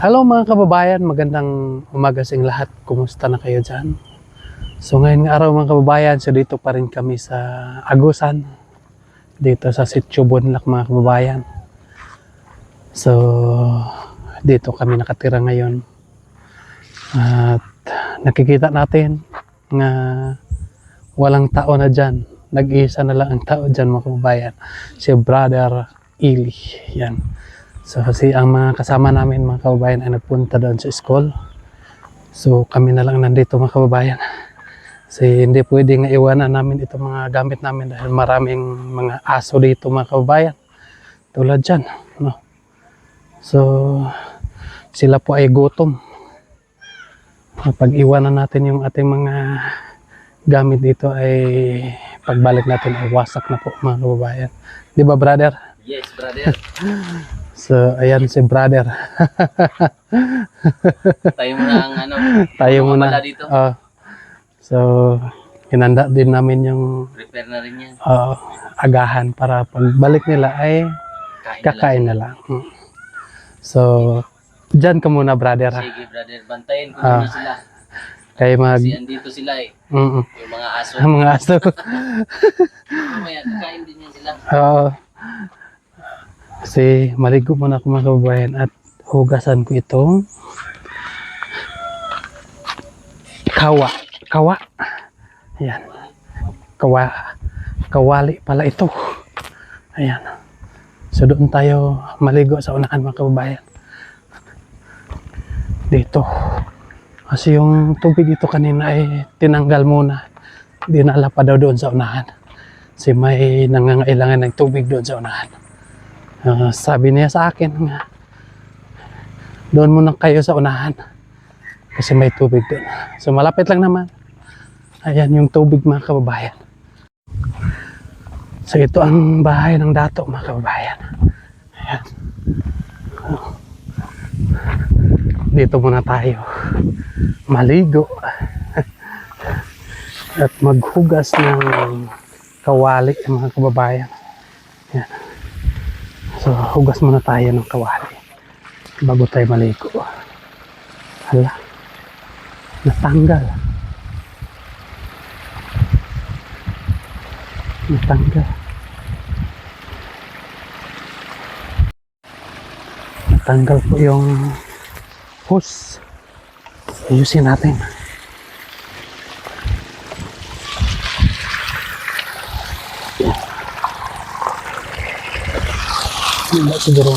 Hello mga kababayan, magandang umaga sa inyong lahat. Kumusta na kayo dyan? So ngayon araw mga kababayan, so dito pa rin kami sa Agusan, dito sa Sitio Bunlak mga kababayan. So dito kami nakatira ngayon. At nakikita natin na walang tao na dyan. Nag-iisa na lang ang tao dyan mga kababayan. Si Brother Ili. Yan. So kasi ang mga kasama namin mga kababayan ay nagpunta doon sa school. So kami na lang nandito mga kababayan. Kasi hindi pwede nga iwanan namin itong mga gamit namin dahil maraming mga aso dito mga kababayan. Tulad dyan. No? So sila po ay gutom. Pag iwanan natin yung ating mga gamit dito ay pagbalik natin ay wasak na po mga kababayan. Di ba brother? Yes, brother. So, ayan si brother. Tayo muna ang Tayo muna. dito. So, hinanda din namin yung Prepare na rin yan. agahan para pagbalik nila ay kakain na lang. So, dyan ka muna brother. Sige, brother. Bantayin ko muna sila. Kaya Kasi andito sila eh. Yung mga aso. Ang mga aso. Mamaya, kakain din yan sila. Kasi maligo muna ako mga kababayan at hugasan ko itong kawa. Ayan. Kawali pala ito. Ayan. So doon tayo maligo sa unahan mga kababayan. Dito. Kasi yung tubig dito kanina ay tinanggal muna. Dinala pa daw doon sa unahan. Kasi may nangangailangan ng tubig doon sa unahan. Sabi niya sa akin nga, doon muna kayo sa unahan. Kasi may tubig doon. So malapit lang naman. Ayan yung tubig mga kababayan. So ito ang bahay ng dato mga kababayan. Ayan. Dito muna tayo maligo at maghugas ng kawali mga kababayan. Ayan. So hugas muna tayo ng kawali bago tayo maligo. Hala, natanggal. Natanggal po yung hose. Ayusin natin. Hindi siguro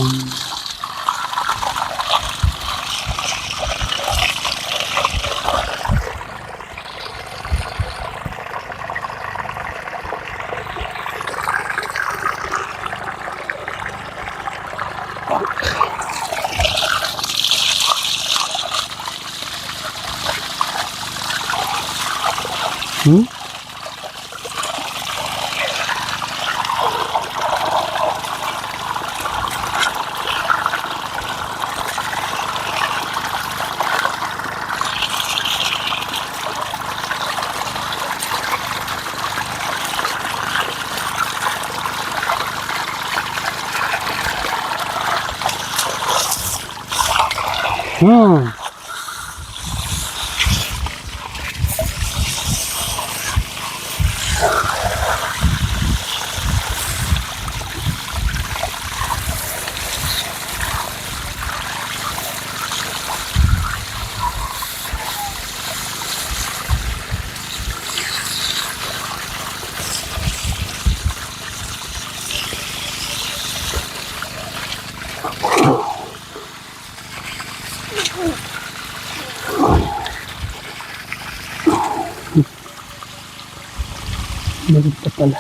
Balit pa pala.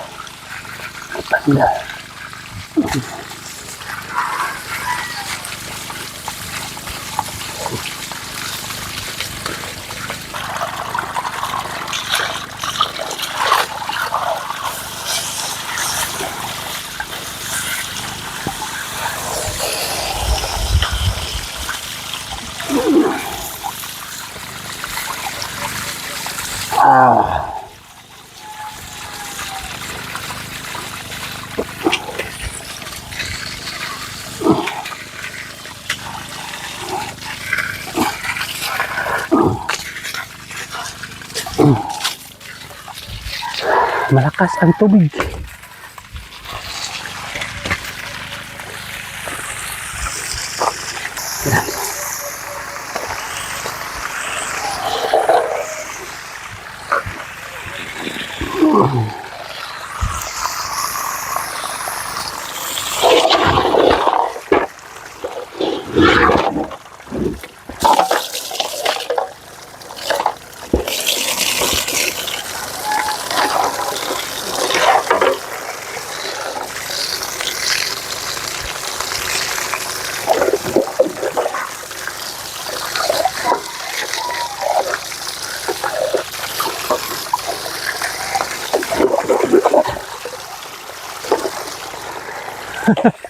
Natanggal. Malakas ang tubig. Yan.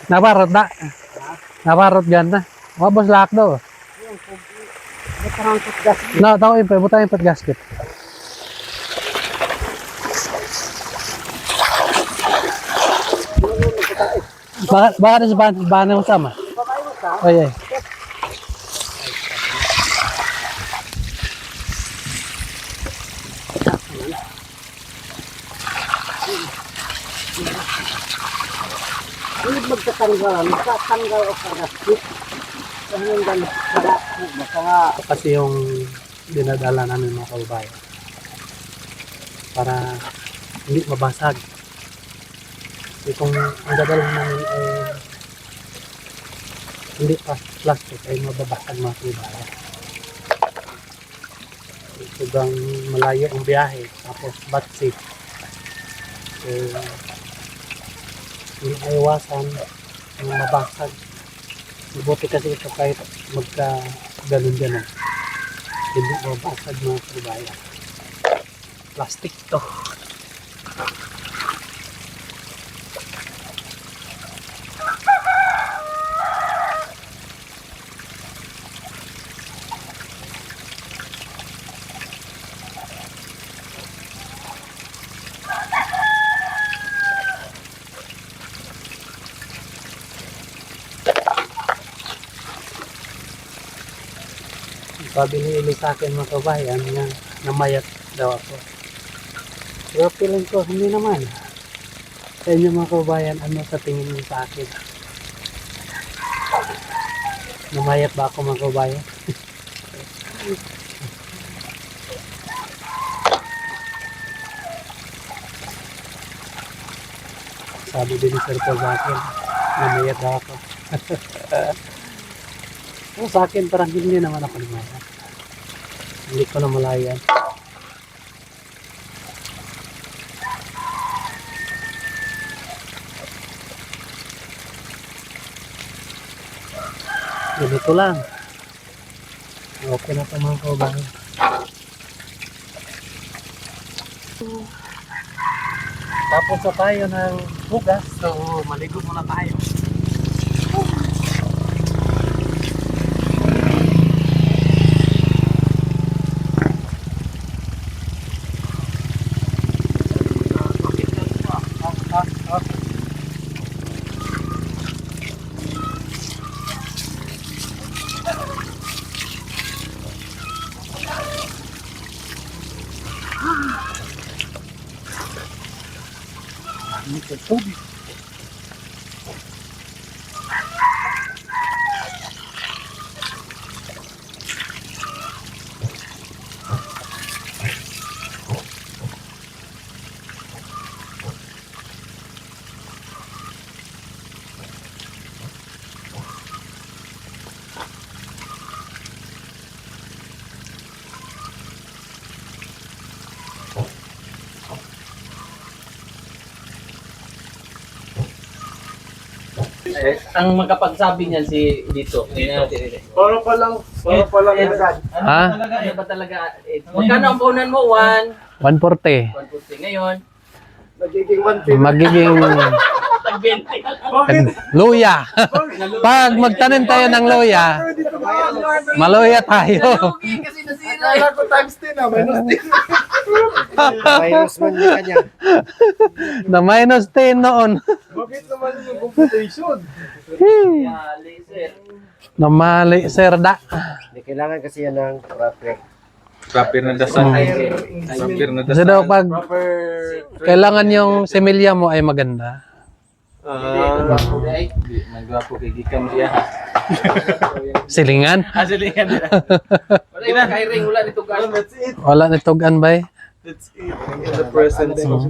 Nabarot na. Nabarot gan na. Mabos lahat daw. No, tao yung butang yung gasket. Baka sa bahan mo sama. Oh yeah. Magtatanggal o karastik. Kasi yung dinadala namin mga kababayan para hindi mabasag. Kasi kung ang dadala namin ay hindi pa plastic ay mababasag mga kababayan. Sobrang malayo ang biyahe tapos batsi. So, hindi iwasan yung mabasag. Mabuti kasi ito kahit magka ganun dyan. Hindi mabasag mga kababayan. Plastic to. Sabi ni Eli sa akin mga kabayan na namayat daw ako. Pero feeling ko, hindi naman. Sa inyo mga kabayan, ano sa tingin niyo sa akin? Namayat ba ako mga kabayan? Sabi din ni Sir Paul sa akin, namayat daw ako. So, sa akin parang hindi naman ako namayat. Hindi ko na malayan. Ganito lang. Okay na ito mga kababayan. Tapos na tayo ng bugas. So, maligo muna tayo. Tubig. Ang makapagsabi niyan si dito. Para pa lang agad. Ha? Ano ba talaga? Magkano ang puhunan mo? 140. 150 ngayon. Nagiging 110. Magiging Tag 20. luya. Pag magtanim tayo ng luya, maluya tayo. Kasi nasira. Akala ko times 10 minus 10. Minus man niya kanya. Na minus 10 noon. Bakit naman yung computation? Laser. Namali, sir da. Hindi kailangan kasi yan ng proper Proper na dasal. Proper na Kasi dasal. daw pag kailangan yung semilya mo ay maganda. Magwapo kay Gikam siya. Silingan? Silingan nila. Wala yung kairing, wala nito gan. Wala ni tugan ba? That's it. In the presence of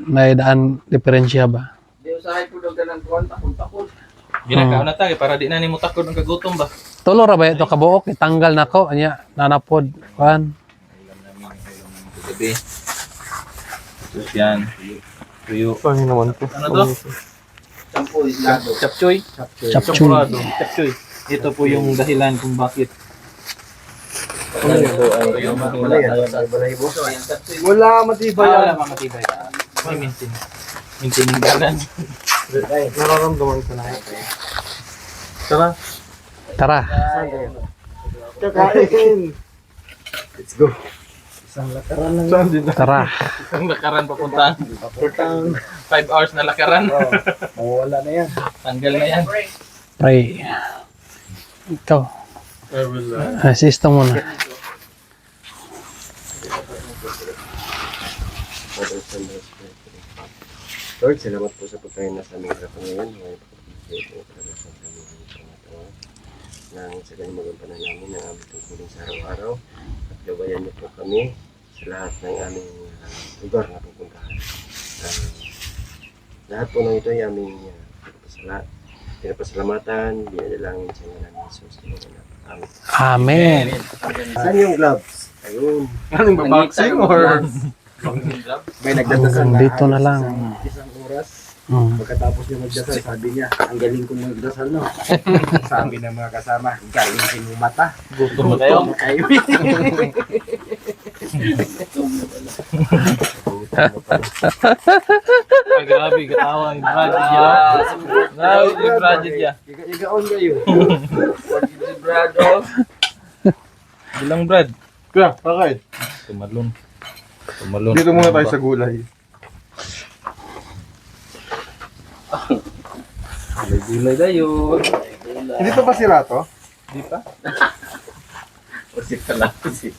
Naidaan diferensya ba? Di usahay po daw ganang kuwan, takot-takot. Ginakaw na tayo para di na ni mo takod ng kagutom ba? Tulo ra ba ito kabuok? Itanggal na ko. Anya, nanapod. Kuan. Gabi. Tapos yan. Tuyo. Ano naman po? Ano to? Sampo islado. Chapchoy. Chapchuy. Champurado. Chapchoy. Ito po yung dahilan kung bakit. Wala matibay Wala yan. mga matibay. May maintain. Maintaining balance. Nararamdaman ko na. Tara. Tara. Kakain. Let's go. Isang lakaran lang. Saan din? Tara. Ang lakaran papuntahan. Papuntahan. 5 hours na lakaran. Mawala na yan. Tanggal na yan. Pray. Ikaw. I will. Assist mo na. Lord, salamat po sa pagkain na sa aming harapan ngayon. Ngayon po, bigay po talaga sa aming pangatawa. Nang sa ganyan magampanan namin ang aming tungkulin sa araw-araw. At gabayan niyo po kami sa lahat ng aming lugar na pupuntahan. Lahat po ng ito ay aming pinapasalamatan, dinadalangin sa ngalan ni Jesus. Amen. Amen. Saan yung gloves? Ayun. Anong boxing or? May nagdadasal Dito na lang. Isang oras. Mm. Pagkatapos niya magdasal, sabi niya, ang galing kong magdasal, no? Sabi ng mga kasama, galing kong mata. Gutom mo tayo? Kayo. Ay, grabe. Katawa. Yung project niya. Grabe yung project niya. Igaon kayo. Brado. Bilang Brad. Kuya, bakit? Tumalon. Tumalon. Dito muna tayo sa gulay. May gulay tayo. Hindi pa ba sira to? Di pa? Pusit ka lang. Pusit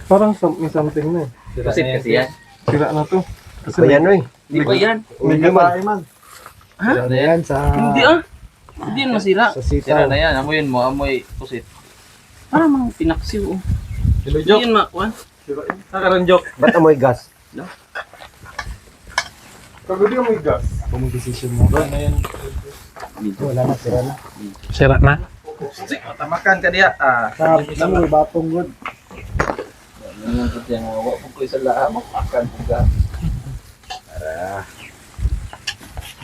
Parang may something na eh. kasi yan. Sira na to. Kasi yan, oy. Di ba yan? May gamae man. Sira na yan sa... Hindi ah. Hindi yan masira. Sa Sira sitaw. na yan. Amoyin mo. Amoy pusit. Parang mga pinaksiw. Oh. Hello, Hindi Jok. yan makuan. Nakaran, Jok. Ba't amoy gas? Pagod yung may gas. Kung decision mo. Ano yan? Wala na, sira na. Sira na. Tamakan ka diya. Sa may batong good. Nanguntot yan. Mawa po ko isa lahat. Makakan po ka.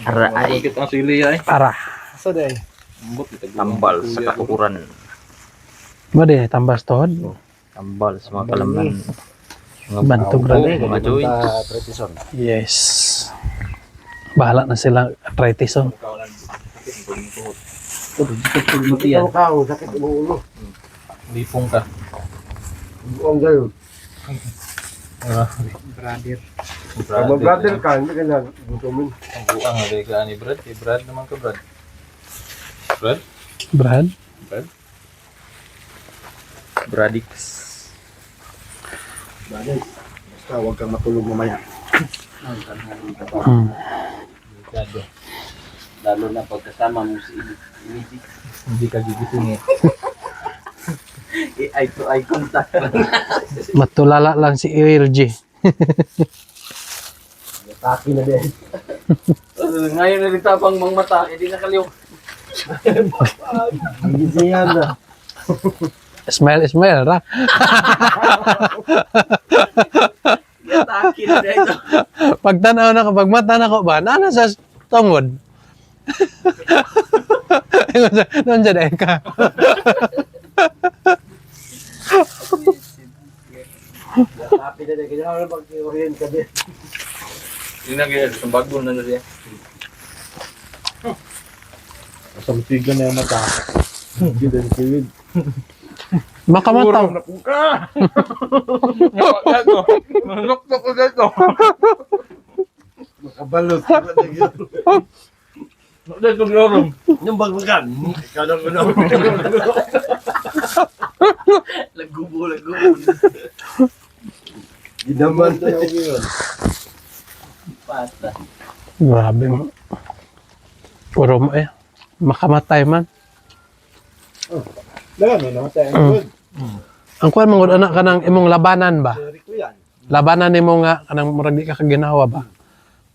Aray. Bakit ang sili ay? Tara. Sa day. Ambot. Ito. Tambal sa katukuran. Ba di tambas tohod? Tambal sa mga kalamnan. Bantog ra. Mga joy. Pretison. Yes. Bahala na sila arthritis on. Pagbuti yan. Ikaw kao, sakit ang ulo. Lipong ka. Ang gayo. Brother. Pag mag-brother ka, hindi ka na gutumin. Ang buang nga ka ni Brad. Kay Brad naman ka, Brad. Brad? Brad? Brad? Bradix. Brother, basta huwag kang matulog mamaya. Hmm. Delikado. Lalo na pagkasama mo si Imiji. Hindi ka gigising eh. Eye to eye contact. Matulala lang si Irji. Taki na din. Ngayon na rin tapang mga mata. Hindi nakaliw. Gigisingan na. Smile, smile ra. Atake na dito. Pag tanaw na ko, pag mata na ko ba, nana sa tungod. Nandiyan dahil ka. Tapi na din. Kailangan na mag-orient ka din. Hindi na kaya sa bago na siya. Samtigan na yung mata. Hindi din kiwid. Makamataw. Manok-tok ko dito. Makabalot. Dito glorong. Yung bagbagan. Ikaw lang ko Lagubo. Ginaman tayo ngayon. Pata. Grabe mo. Puro mo eh. Makamatay man. Laga, may namatay ang good. Ang kuwan mong anak ka ng imong labanan ba? Sorry ko yan. Labanan nimo nga kanang murag di ka kaginawa ba?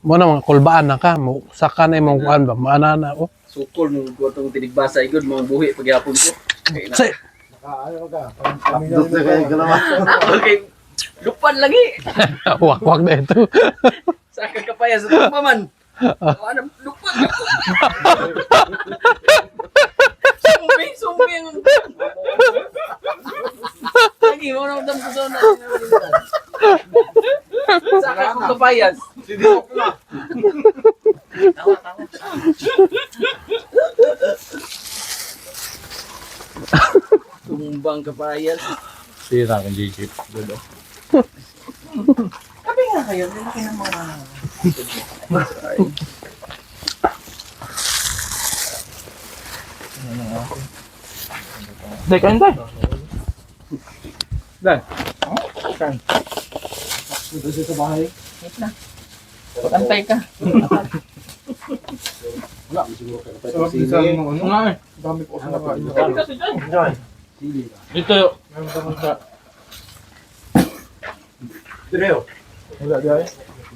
Mo na mga kulbaan na ka, mo saka na imong kuan ba? Maana na oh. Sukol mo ko itong tinigbasa igod mga buhi pagyapon ko. Okay na. Say, Ano ka? Kami Abdot na kayo galaman. Okay. Lupan lagi. wak na ito. Sa kakapaya sa pagmaman. Ano lupan. Sumbi ang lagi mo na udam sa zona. Sa kakapayas. Tawa. Tumbang kapayas. Sira kang J-chip. Good. Kapi nga kayo, nilaki ng mga... Dek, kain tayo. Dek. Dito sa bahay. Wait na. Pagantay ka. Sarap din sa ano. Nga eh. Dami ko sa nakain. Kain kasi dyan. Dito yun. Meron naman sa... Direo. Wala dyan.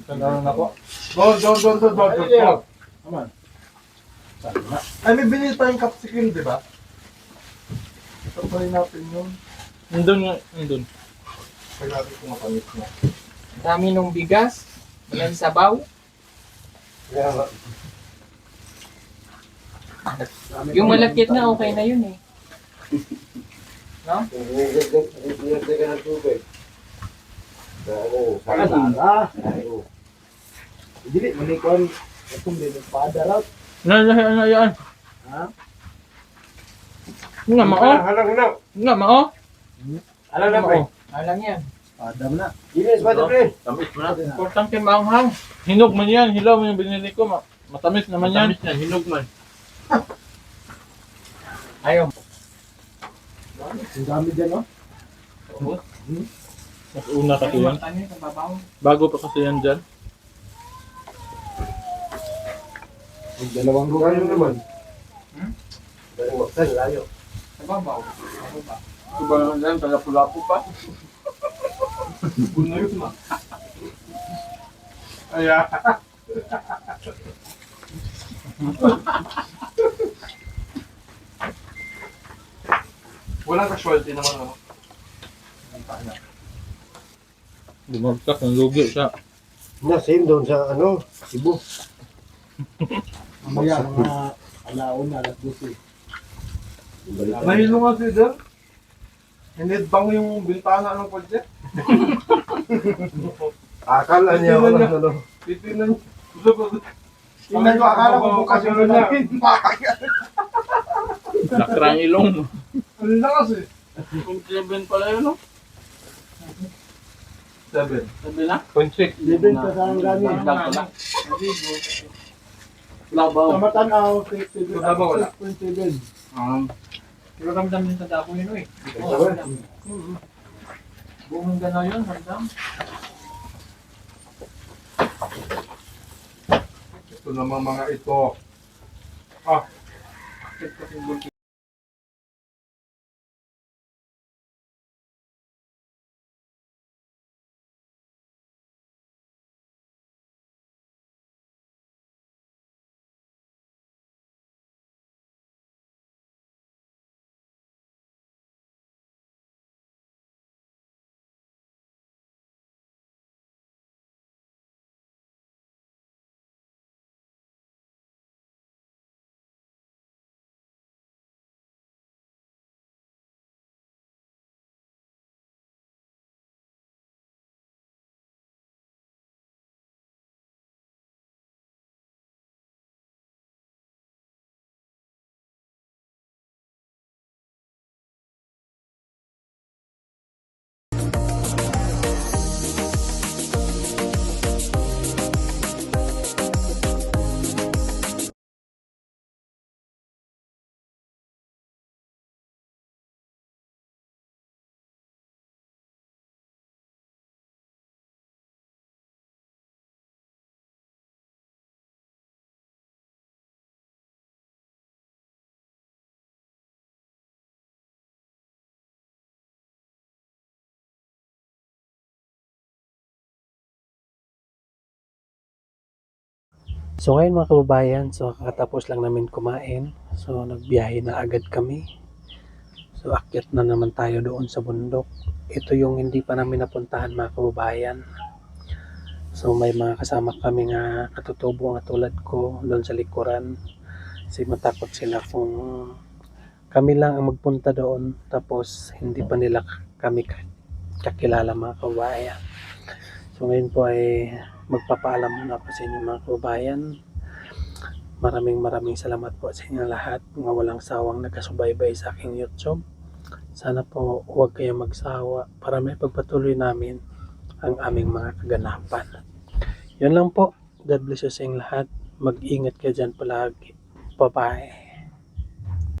Tandaan ako. Doon. Aman. Ay, may binili tayong capsicum, di ba? Ito pa rin natin yun. Nandun nga. Nandun. Kailangan ko makamis mo. Dami nung bigas. Walang sabaw. Kaya nga. Yung malakit na okay na yun eh. No? Nagtay ka ng tubig. Dili, manikon. Itong din, paadarat. Ano yan? Ha? Nga, mao. Halang. Nga, mao. Alam na pre. Alam yan. Paadam na. Inis ba ito pre? Tamis mo na. Importante maanghang. Hinog man yan. Hilaw mo yung binili ko. Matamis naman yan. Matamis yan. Hinog man. Ayaw. Ang dami dyan, no? Mas una kasi yan. Ano yung kababaw? Bago pa kasi yan dyan. Ang dalawang Layo naman. Hmm? Daling maksan, layo. Kababaw. Kababaw. Diba naman dyan? Taga-pulapo pa. Puno yun, ma. Aya. Walang casualty naman, ano? Bumagsak. Ang lugi siya. Same doon sa ano, Cebu. Mamaya, mga alaon na, alas 12. Balikan. Nahilo nga si Del. Hinidbang yung bintana ng kotse. Akala niya Titinan wala niya. ano. Titinan niya. Tingnan ko, akala ko bukas yung lalaki. Nakrang ilong mo. Ano na kasi? Kung 7 pala yun, no? 7. Sabi na? 0.6. Libre ka sa ang gani. Dagdag ko lang. Labaw. Sa matanaw, 6.7. Sa Davao wala. 6.7. Pero ramdam din sa Davao yun eh. Buong ganaw yun, ramdam. Ito namang mga ito. Ah. So ngayon mga kababayan, so kakatapos lang namin kumain. So nagbiyahe na agad kami. So akyat na naman tayo doon sa bundok. Ito yung hindi pa namin napuntahan mga kababayan. So may mga kasama kami nga katutubo nga tulad ko doon sa likuran. Kasi matakot sila kung kami lang ang magpunta doon tapos hindi pa nila kami kakilala mga kababayan. So ngayon po ay magpapaalam muna ako sa inyo mga kababayan. Maraming salamat po sa inyo lahat nga walang sawang nagkasubaybay sa aking YouTube. Sana po huwag kayong magsawa para may pagpatuloy namin ang aming mga kaganapan. Yun lang po. God bless you sa inyong lahat. Mag-ingat kayo dyan palagi. Bye-bye.